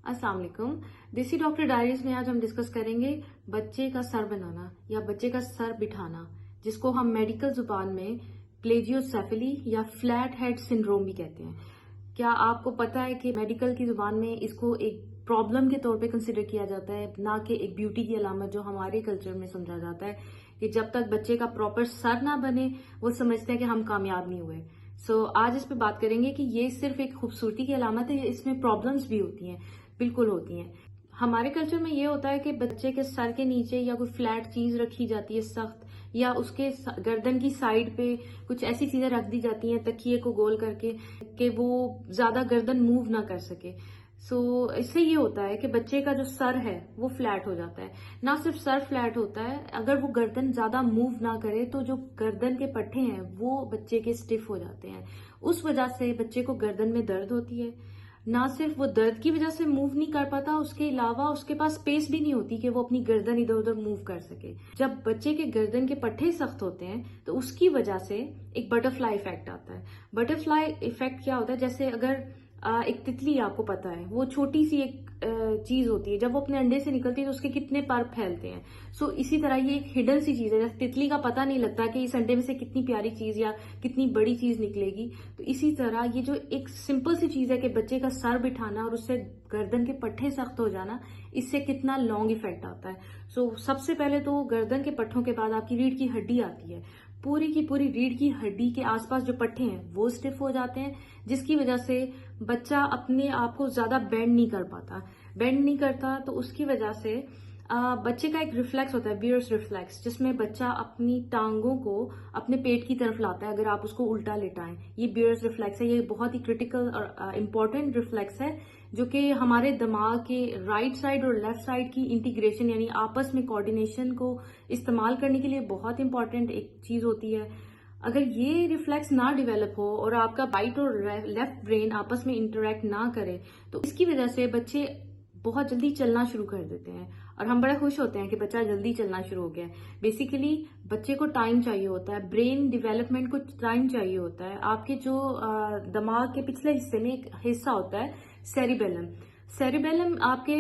अस्सलाम वालेकुम। देसी डॉक्टर डायरीज में आज हम डिस्कस करेंगे बच्चे का सर बनाना या बच्चे का सर बिठाना, जिसको हम मेडिकल जुबान में प्लेजियोसेफली या फ्लैट हेड सिंड्रोम भी कहते हैं। क्या आपको पता है कि मेडिकल की जुबान में इसको एक प्रॉब्लम के तौर पे कंसिडर किया जाता है, ना कि एक ब्यूटी की अलामत जो हमारे कल्चर में समझा जाता है कि जब तक बच्चे का प्रॉपर सर ना बने वो समझते हैं कि हम कामयाब नहीं हुए। आज इस पे बात करेंगे कि ये सिर्फ एक खूबसूरती की अलामत है, इसमें प्रॉब्लम्स भी होती हैं, बिल्कुल होती हैं। हमारे कल्चर में ये होता है कि बच्चे के सर के नीचे या कोई फ्लैट चीज रखी जाती है सख्त, या उसके गर्दन की साइड पे कुछ ऐसी चीजें रख दी जाती हैं तकिए को गोल करके कि वो ज्यादा गर्दन मूव ना कर सके। इससे ये होता है कि बच्चे का जो सर है वो फ्लैट हो जाता है। ना सिर्फ सर फ्लैट होता है, अगर वो गर्दन ज्यादा मूव ना करे तो जो गर्दन के पट्टे हैं वो बच्चे के स्टिफ हो जाते हैं। उस वजह से बच्चे को गर्दन में दर्द होती है। ना सिर्फ वो दर्द की वजह से मूव नहीं कर पाता, उसके अलावा उसके पास स्पेस भी नहीं होती कि वो अपनी गर्दन इधर उधर मूव कर सके। जब बच्चे के गर्दन के पट्टे सख्त होते हैं तो उसकी वजह से एक बटरफ्लाई इफेक्ट आता है। बटरफ्लाई इफेक्ट क्या होता है, जैसे अगर एक तितली, आपको पता है वो छोटी सी एक चीज होती है, जब वो अपने अंडे से निकलती है तो उसके कितने पर फैलते हैं। इसी तरह ये एक हिडन सी चीज है, जैसे तितली का पता नहीं लगता कि इस अंडे में से कितनी प्यारी चीज या कितनी बड़ी चीज निकलेगी। तो इसी तरह ये जो एक सिंपल सी चीज है कि बच्चे का सर बिठाना और उससे गर्दन के पट्टे सख्त हो जाना, इससे कितना लॉन्ग इफेक्ट आता है। सबसे पहले तो गर्दन के पट्टों के बाद आपकी रीढ़ की हड्डी आती है। पूरी की पूरी रीढ़ की हड्डी के आसपास जो पट्टे हैं वो स्टिफ हो जाते हैं, जिसकी वजह से बच्चा अपने आप को ज्यादा बेंड नहीं करता। तो उसकी वजह से बच्चे का एक रिफ्लेक्स होता है, बियर्स रिफ्लेक्स, जिसमें बच्चा अपनी टांगों को अपने पेट की तरफ लाता है अगर आप उसको उल्टा लेटाएं। ये बियर्स रिफ्लेक्स है, ये बहुत ही क्रिटिकल और इम्पोर्टेंट रिफ्लेक्स है, जो कि हमारे दिमाग के राइट साइड और लेफ्ट साइड की इंटीग्रेशन यानी आपस में कोऑर्डिनेशन को इस्तेमाल करने के लिए बहुत इंपॉर्टेंट एक चीज होती है। अगर ये रिफ्लेक्स ना डेवलप हो और आपका राइट और लेफ्ट ब्रेन आपस में इंटरेक्ट ना करे तो इसकी वजह से बच्चे बहुत जल्दी चलना शुरू कर देते हैं, और हम बड़े खुश होते हैं कि बच्चा जल्दी चलना शुरू हो गया है। बेसिकली बच्चे को टाइम चाहिए होता है, ब्रेन डेवलपमेंट को टाइम चाहिए होता है। आपके जो दिमाग के पिछले हिस्से में एक हिस्सा होता है सेरिबेलम आपके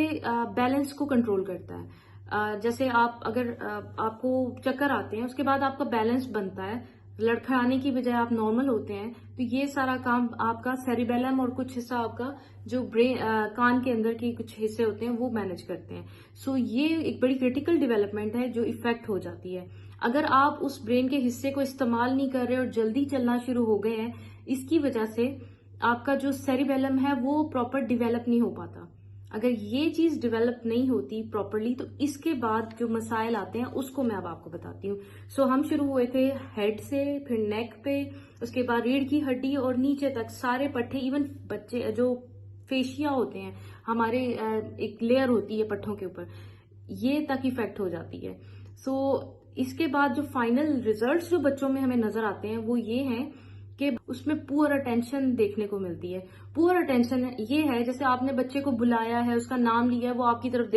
बैलेंस को कंट्रोल करता है। जैसे अगर आपको चक्कर आते हैं, उसके बाद आपका बैलेंस बनता है, लड़खड़ाने की बजाय आप नॉर्मल होते हैं, तो ये सारा काम आपका सेरिबेलम और कुछ हिस्सा आपका जो ब्रेन कान के अंदर के कुछ हिस्से होते हैं वो मैनेज करते हैं। ये एक बड़ी क्रिटिकल डेवलपमेंट है जो इफेक्ट हो जाती है अगर आप उस ब्रेन के हिस्से को इस्तेमाल नहीं कर रहे और जल्दी चलना शुरू हो गए हैं। इसकी वजह से आपका जो सेरिबेलम है वो प्रॉपर डिवेलप नहीं हो पाता। अगर ये चीज डेवलप नहीं होती प्रॉपरली तो इसके बाद जो मसाइल आते हैं उसको मैं अब आपको बताती हूँ। हम शुरू हुए थे हेड से, फिर नेक पे, उसके बाद रीढ़ की हड्डी और नीचे तक सारे पट्टे, इवन बच्चे जो फेशिया होते हैं हमारे, एक लेयर होती है पट्टों के ऊपर, ये तक इफेक्ट हो जाती है। इसके बाद जो फाइनल रिजल्ट्स जो बच्चों में हमें नजर आते हैं वो ये हैं कि उसमें पुअर अटेंशन देखने को मिलती है। पुअर अटेंशन ये है, जैसे आपने बच्चे को बुलाया है, उसका नाम लिया है, वो आपकी तरफ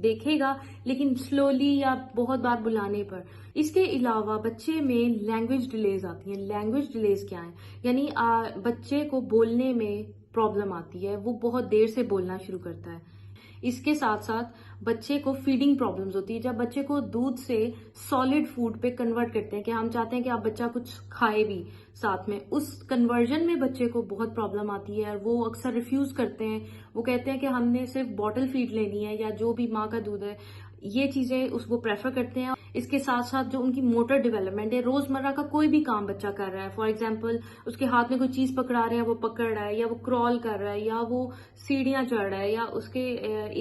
देखेगा लेकिन स्लोली या बहुत बार बुलाने पर। इसके अलावा बच्चे में लैंग्वेज डिलेज आती है। लैंग्वेज डिलेज क्या है, यानी बच्चे को बोलने में प्रॉब्लम आती है, वो बहुत देर से बोलना शुरू करता है। इसके साथ साथ बच्चे को फीडिंग प्रॉब्लम्स होती है, जब बच्चे को दूध से सॉलिड फूड पे कन्वर्ट करते हैं कि हम चाहते हैं कि आप बच्चा कुछ खाए भी साथ में, उस कन्वर्जन में बच्चे को बहुत प्रॉब्लम आती है और वो अक्सर रिफ्यूज करते हैं। वो कहते हैं कि हमने सिर्फ बॉटल फीड लेनी है या जो भी माँ का दूध है, ये चीजें उसको प्रेफर करते हैं। इसके साथ साथ जो उनकी मोटर डेवलपमेंट है, रोजमर्रा का कोई भी काम बच्चा कर रहा है, फॉर एग्जांपल उसके हाथ में कोई चीज पकड़ा रहे हैं वो पकड़ रहा है, या वो क्रॉल कर रहा है, या वो सीढ़ियां चढ़ रहा है, या उसके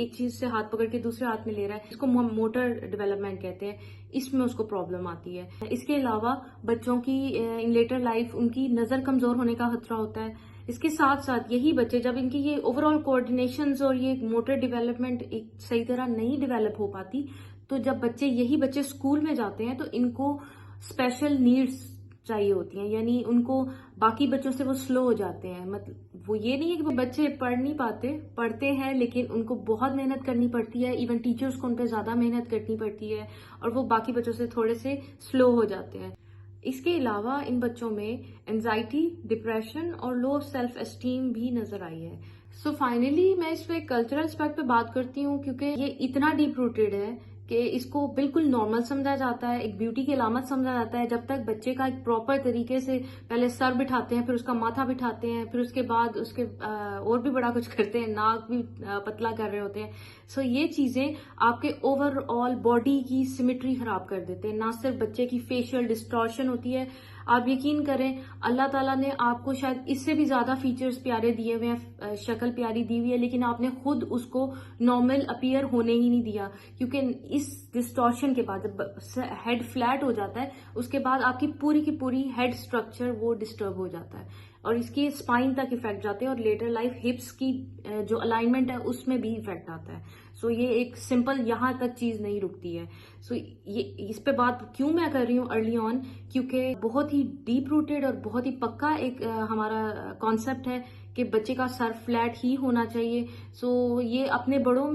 एक चीज से हाथ पकड़ के दूसरे हाथ में ले रहा है, इसको मोटर डेवलपमेंट कहते हैं, इसमें उसको प्रॉब्लम आती है। इसके अलावा बच्चों की इन लेटर लाइफ उनकी नजर कमजोर होने का खतरा होता है। इसके साथ साथ यही बच्चे जब इनकी ये ओवरऑल कोऑर्डिनेशन और ये मोटर डेवलपमेंट एक सही तरह नहीं डेवलप हो पाती, तो जब यही बच्चे स्कूल में जाते हैं तो इनको स्पेशल नीड्स चाहिए होती हैं, यानी उनको बाकी बच्चों से वो स्लो हो जाते हैं। मतलब वो ये नहीं है कि बच्चे पढ़ नहीं पाते, पढ़ते हैं, लेकिन उनको बहुत मेहनत करनी पड़ती है, इवन टीचर्स को उन पर ज्यादा मेहनत करनी पड़ती है और वो बाकी बच्चों से थोड़े से स्लो हो जाते हैं। इसके अलावा इन बच्चों में एंजाइटी, डिप्रेशन और लो सेल्फ एस्टीम भी नजर आई है। سو فائنلی میں اس پہ کلچرل اسپیکٹ پہ بات کرتی ہوں کیونکہ یہ اتنا ڈیپ روٹیڈ ہے کہ اس کو بالکل نارمل سمجھا جاتا ہے، ایک بیوٹی کی علامت سمجھا جاتا ہے. جب تک بچے کا ایک پراپر طریقے سے پہلے سر بٹھاتے ہیں، پھر اس کا ماتھا بٹھاتے ہیں، پھر اس کے بعد اس کے اور بھی بڑا کچھ کرتے ہیں، ناک بھی پتلا کر رہے ہوتے ہیں. سو یہ چیزیں آپ کے اوور آل باڈی کی سیمیٹری خراب کر دیتے ہیں. نہ صرف بچے کی فیشیل ڈسٹارشن ہوتی ہے، آپ یقین کریں اللہ تعالیٰ نے آپ کو شاید اس سے بھی زیادہ فیچرز پیارے دیے ہوئے ہیں، شکل پیاری دی ہوئی ہے، لیکن آپ نے خود اس کو نارمل اپیئر ہونے ہی نہیں دیا. کیونکہ اس ڈسٹارشن کے بعد جب ہیڈ فلیٹ ہو جاتا ہے، اس کے بعد آپ کی پوری ہیڈ سٹرکچر وہ ڈسٹرب ہو جاتا ہے اور اس کی اسپائن تک افیکٹ جاتے ہیں اور لیٹر لائف ہپس کی جو الائنمنٹ ہے اس میں بھی افیکٹ آتا ہے. سو یہ ایک سمپل یہاں تک چیز نہیں رکتی ہے. سو یہ اس پہ بات کیوں میں کر رہی ہوں ارلی آن، کیونکہ بہت ہی ڈیپ روٹیڈ اور بہت ہی پکا ایک ہمارا کانسیپٹ ہے کہ بچے کا سر فلیٹ ہی ہونا چاہیے. سو یہ اپنے بڑوں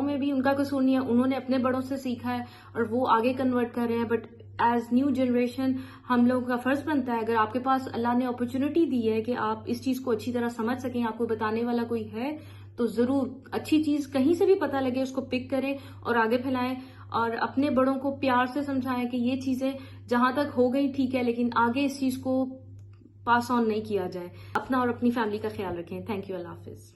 میں بھی ان کا قصور نہیں ہے، انہوں نے اپنے بڑوں سے سیکھا ہے اور وہ آگے کنورٹ کر رہے ہیں. بٹ ایز نیو جنریشن ہم لوگوں کا فرض بنتا ہے، اگر آپ کے پاس اللہ نے اپرچونٹی دی ہے کہ آپ اس چیز کو اچھی طرح سمجھ سکیں، آپ کو بتانے والا کوئی ہے تو ضرور اچھی چیز کہیں سے بھی پتہ لگے اس کو پک کریں اور آگے پھیلائیں اور اپنے بڑوں کو پیار سے سمجھائیں کہ یہ چیزیں جہاں تک ہو گئی ٹھیک ہے، لیکن آگے اس چیز کو پاس آن نہیں کیا جائے. اپنا اور اپنی فیملی کا خیال رکھیں. Thank you. اللہ حافظ.